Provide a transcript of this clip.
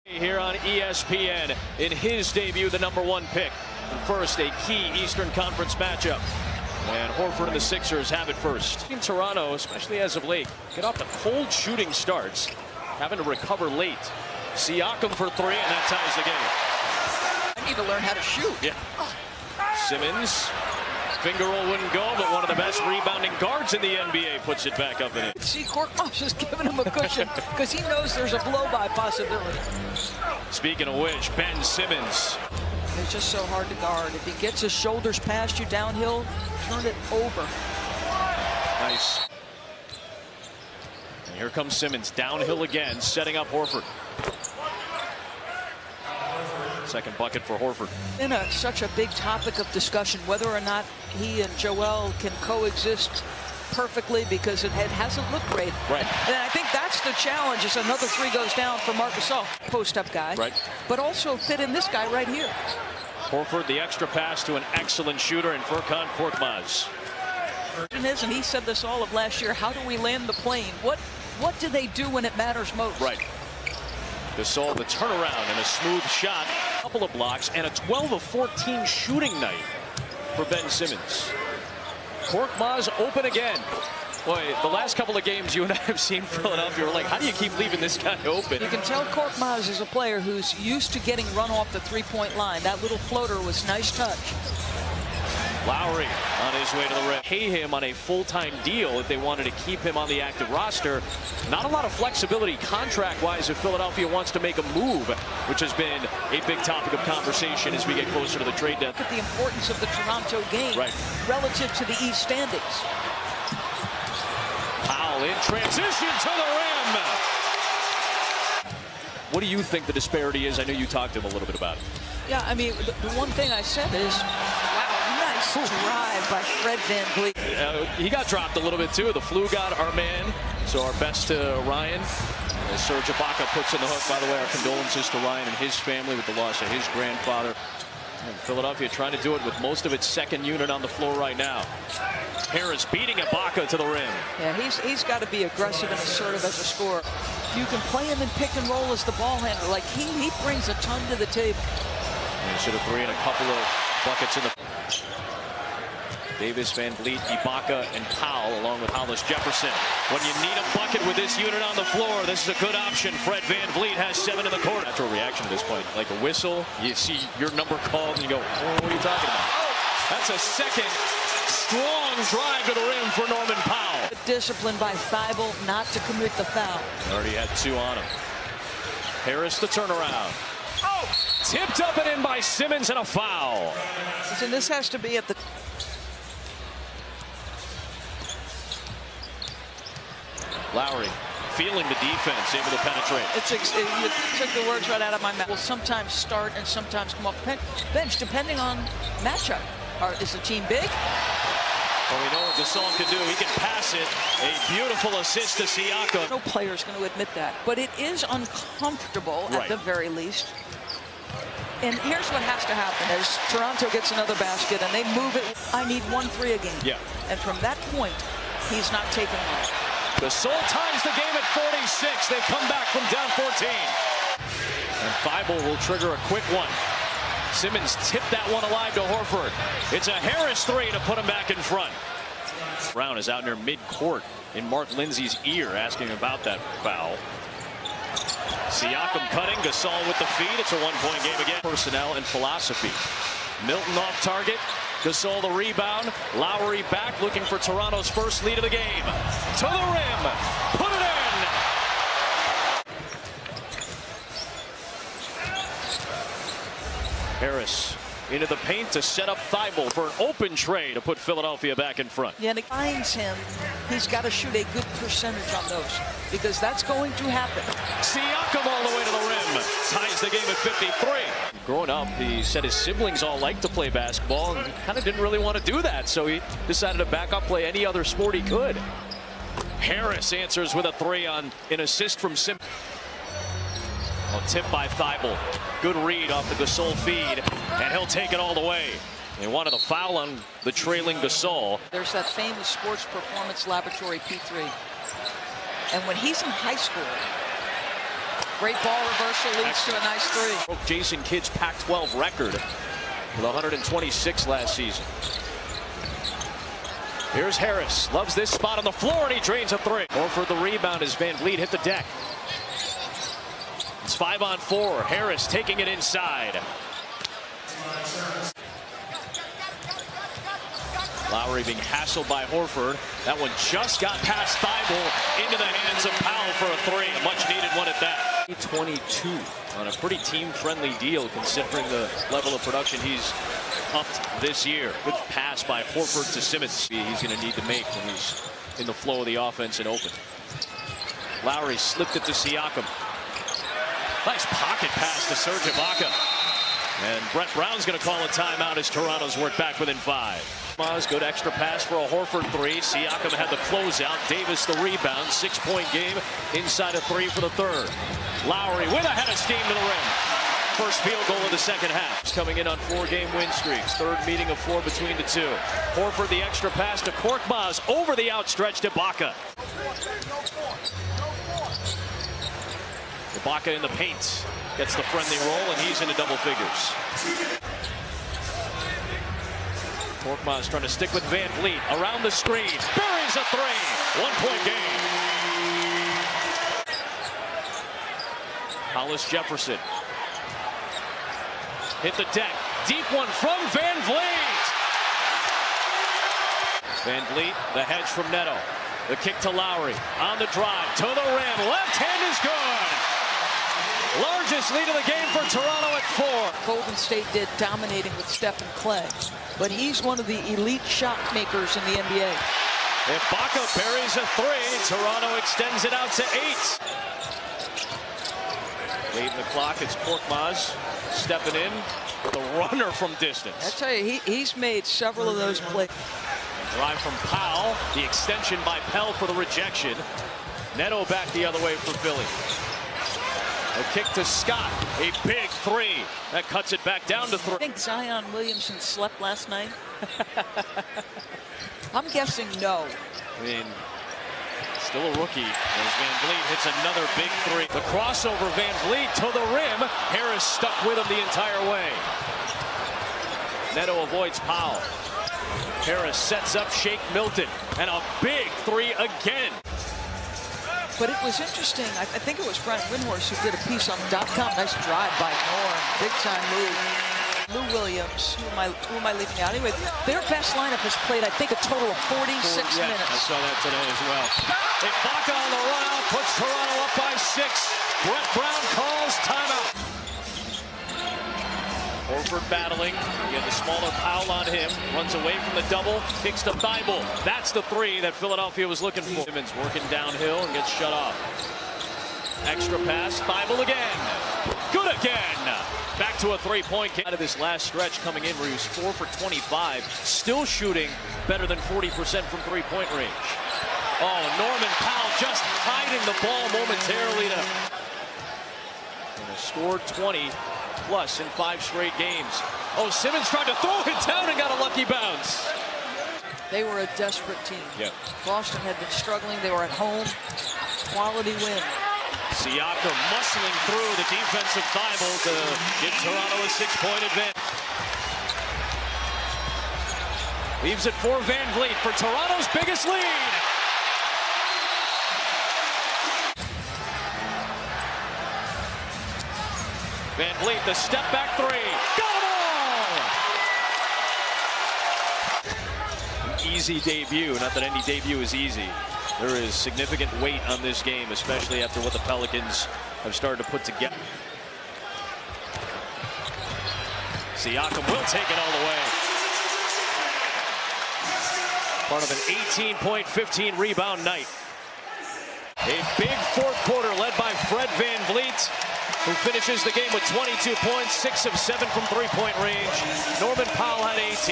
Here on ESPN in his debut, the #1 pick. First, a key Eastern Conference matchup. And Horford and the Sixers have it first. In Toronto, especially as of late, get off the cold shooting starts, having to recover late. Siakam for three, and that ties the game. I need to learn how to shoot. Yeah. Simmons. Finger roll wouldn't go, but one of the best rebounding guards in the NBA puts it back up in it. See, Korkmaz just giving him a cushion because he knows there's a blow-by possibility. Speaking of which, Ben Simmons. It's just so hard to guard. If he gets his shoulders past you downhill, turn it over. Nice. And here comes Simmons downhill again, setting up Horford. Second bucket for Horford. Been such a big topic of discussion whether or not he and Joel can coexist perfectly because it hasn't looked great. Right. And I think that's the challenge. Is another three goes down for Marc Gasol, post-up guy. Right. But also fit in this guy right here. Horford, the extra pass to an excellent shooter in Furkan Korkmaz. And he said this all of last year. How do we land the plane? What do they do when it matters most? Right. Gasol, the turnaround and a smooth shot, a couple of blocks, and a 12 of 14 shooting night for Ben Simmons. Korkmaz open again. Boy, the last couple of games you and I have seen Philadelphia, we're like, how do you keep leaving this guy open? You can tell Korkmaz is a player who's used to getting run off the three-point line. That little floater was nice touch. Lowry on his way to the rim. Pay him on a full-time deal if they wanted to keep him on the active roster. Not a lot of flexibility contract-wise if Philadelphia wants to make a move, which has been a big topic of conversation as we get closer to the trade deadline. Look at the importance of the Toronto game relative to the East standings. Powell in transition to the rim. What do you think the disparity is? I know you talked to him a little bit about it. Yeah, I mean, the one thing I said is, wow, nice drive by Fred VanVleet. He got dropped a little bit, too. The flu got our man. So our best to Ryan. As Serge Ibaka puts in the hook, by the way, our condolences to Ryan and his family with the loss of his grandfather. And Philadelphia trying to do it with most of its second unit on the floor right now. Harris beating Ibaka to the rim. Yeah, he's got to be aggressive and assertive as a scorer. You can play him in pick and roll as the ball handler. Like he brings a ton to the table. And should have three and a couple of buckets in the. Davis, VanVleet, Ibaka, and Powell, along with Hollis Jefferson. When you need a bucket with this unit on the floor, this is a good option. Fred VanVleet has 7 in the court. Natural reaction at this point, like a whistle. You see your number called, and you go, oh, what are you talking about? That's a second strong drive to the rim for Norman Powell. Disciplined by Thibault not to commit the foul. Already had 2 on him. Harris the turnaround. Oh! Tipped up and in by Simmons, and a foul. Listen, this has to be at the. Lowry feeling the defense, able to penetrate. You took the words right out of my mouth. Will sometimes start and sometimes come off the bench, depending on matchup. Is the team big? Well, we know what Gasol can do. He can pass it. A beautiful assist to Siakam. No player is going to admit that, but it is uncomfortable at the very least. And here's what has to happen: as Toronto gets another basket and they move it, I need 1-3 a game. Yeah. And from that point, he's not taking one. Gasol ties the game at 46. They've come back from down 14. And Thibault will trigger a quick one. Simmons tipped that one alive to Horford. It's a Harris three to put him back in front. Brown is out near mid-court in Mark Lindsay's ear asking about that foul. Siakam cutting, Gasol with the feed. It's a one-point game again. Personnel and philosophy. Milton off target. Gasol the rebound. Lowry back looking for Toronto's first lead of the game. To the rim. Put it in. Harris into the paint to set up Thibault for an open tray to put Philadelphia back in front. Yeah, and it finds him. He's got to shoot a good percentage on those because that's going to happen. Siakam all the way to the rim. Ties the game at 53. Growing up, he said his siblings all liked to play basketball and he kind of didn't really want to do that, so he decided to back up, play any other sport he could. Harris answers with a three on an assist from Simmons. Well, tipped by Thibault. Good read off the Gasol feed, and he'll take it all the way. They wanted a foul on the trailing Gasol. There's that famous Sports Performance Laboratory P3. And when he's in high school, Great ball reversal leads to a nice three. Broke Jason Kidd's Pac-12 record with 126 last season. Here's Harris. Loves this spot on the floor, and he drains a three. Horford the rebound as Van Vliet hit the deck. It's 5-on-4. Harris taking it inside. Lowry being hassled by Horford. That one just got past Thibault into the hands of Powell for a three. A much needed one at that. 22 on a pretty team-friendly deal considering the level of production he's upped this year. Good pass by Horford to Simmons. He's going to need to make when he's in the flow of the offense and open. Lowry slipped it to Siakam. Nice pocket pass to Serge Ibaka. And Brett Brown's going to call a timeout as Toronto's work back within 5. Good extra pass for a Horford three. Siakam had the closeout. Davis the rebound. 6-point game. Inside a three for the third. Lowry with a head of steam to the rim. First field goal of the second half. He's coming in on 4-game win streaks. Third meeting of 4 between the two. Horford the extra pass to Korkmaz over the outstretched Ibaka. Ibaka in the paint. Gets the friendly roll, and he's into double figures. Korkmaz trying to stick with Van Vliet. Around the screen. Buries a three. 1-point game. Hollis Jefferson. Hit the deck. Deep one from Van Vliet. Van Vliet, the hedge from Neto. The kick to Lowry. On the drive. To the rim. Left hand is good. Largest lead of the game for Toronto at 4. Golden State did, dominating with Steph and Clay. But he's one of the elite shot makers in the NBA. Ibaka buries a three. Toronto extends it out to 8. Late in the clock, it's Korkmaz stepping in with a runner from distance. I tell you, he's made several of those plays. Drive from Powell. The extension by Pell for the rejection. Neto back the other way for Philly. A kick to Scott. A big three. That cuts it back down to 3. I think Zion Williamson slept last night. I'm guessing no. I mean, still a rookie as Van Vliet hits another big three. The crossover, Van Vliet to the rim. Harris stuck with him the entire way. Neto avoids Powell. Harris sets up Shake Milton. And a big three again. But it was interesting. I think it was Brent Windhorst who did a piece on .com. Nice drive by Norm. Big time move. Lou Williams, who am I leaving out? Anyway, their best lineup has played, I think, a total of 46 minutes. I saw that today as well. Ibaka on the run out puts Toronto up by 6. Brett Brown calls timeout. Horford battling. He had the smaller Powell on him. Runs away from the double. Kicks to Thibault. That's the three that Philadelphia was looking for. Simmons working downhill and gets shut off. Extra pass. Thibault again. Good again. Back to a 3-point game. Out of this last stretch coming in where he was 4 for 25. Still shooting better than 40% from 3-point range. Oh, Norman Powell just hiding the ball momentarily to... And has scored 20 plus in 5 straight games. Oh, Simmons tried to throw it down and got a lucky bounce. They were a desperate team. Yep. Boston had been struggling. They were at home. Quality win. Siakam muscling through the defensive Thibault to give Toronto a 6-point advantage. Leaves it for Van Vliet for Toronto's biggest lead. Van Vliet, the step back three. Got them all! An easy debut. Not that any debut is easy. There is significant weight on this game, especially after what the Pelicans have started to put together. Siakam will take it all the way. Part of an 18-point, 15-rebound night. A big fourth quarter led by Fred Van Vliet, who finishes the game with 22 points, 6 of 7 from 3-point range. Norman Powell had 18.